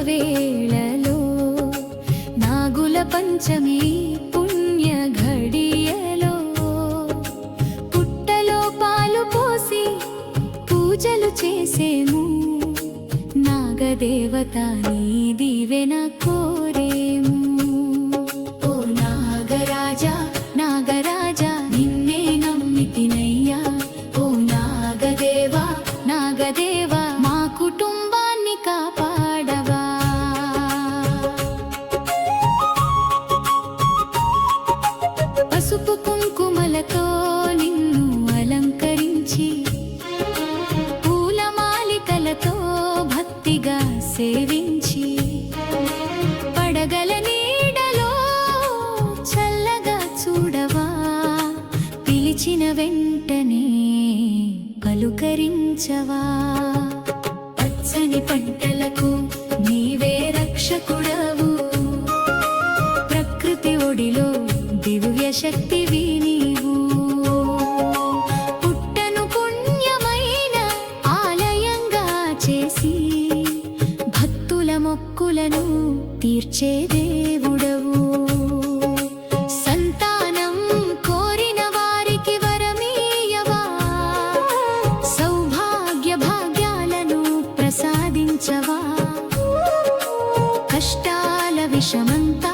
శుభవేళలో నాగుల పంచమి పుణ్య ఘడియలో పుట్టలో పాలు పోసి పూజలు చేసేము నాగదేవత నీ దీవెన కోరేము ఓ నాగరాజా నాగరాజా నిన్నే నమ్మితినయ్యా ఓ నాగదేవా నాగదేవా మా కుటుంబాన్ని కాపాడవా పసుపు కుంకుమలతో నిన్ను అలంకరించి పూలమాలికలతో భక్తిగా సేవించి పడగల నీడలో చల్లగా చూడవా పిలిచిన వెంటనే పలుకరించవా పచ్చని పంటలకు నీవే రక్షకుడవు ప్రకృతి ఒడిలో దివ్య శక్తివి నీవు పుట్టను పుణ్యమైన ఆలయంగా చేసి భక్తుల మొక్కులను తీర్చే దేవుడవు సంతానం కోరిన వారికి వరమీయవా సౌభాగ్య భాగ్యాలను ప్రసాదించవా కష్టాల విషమంతా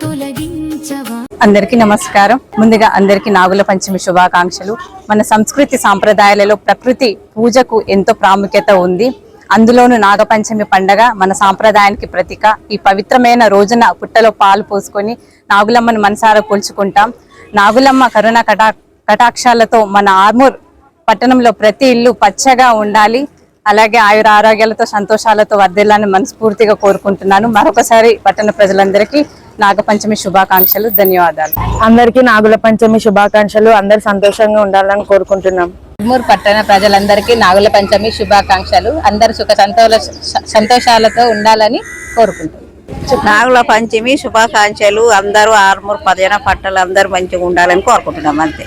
తొలగించవా. అందరికీ నమస్కారం. ముందుగా అందరికీ నాగుల పంచమి శుభాకాంక్షలు. మన సంస్కృతి సాంప్రదాయాలలో ప్రకృతి పూజకు ఎంతో ప్రాముఖ్యత ఉంది. అందులోనూ నాగపంచమి పండగ మన సాంప్రదాయానికి ప్రతీక. ఈ పవిత్రమైన రోజున పుట్టలో పాలు పోసుకొని నాగులమ్మను మనసారా కొలుచుకుంటాం. నాగులమ్మ కరుణ కటాక్షాలతో మన ఆర్మూర్ పట్టణంలో ప్రతి ఇల్లు పచ్చగా ఉండాలి, అలాగే ఆయుర ఆరోగ్యాలతో సంతోషాలతో వర్ధిల్లాలని మనస్ఫూర్తిగా కోరుకుంటున్నాను. మరొకసారి పట్టణ ప్రజలందరికీ నాగపంచమి శుభాకాంక్షలు. ధన్యవాదాలు. అందరికీ నాగుల పంచమి శుభాకాంక్షలు. అందరు సంతోషంగా ఉండాలని కోరుకుంటున్నాం. ఆర్మూర్ పట్టణ ప్రజలందరికీ నాగుల పంచమి శుభాకాంక్షలు. అందరు సుఖ సంతోషాలతో ఉండాలని కోరుకుంటున్నాం. నాగుల పంచమి శుభాకాంక్షలు. అందరూ ఆర్మూర్ పట్టణం అందరూ మంచిగా ఉండాలని కోరుకుంటున్నాం. అంతే.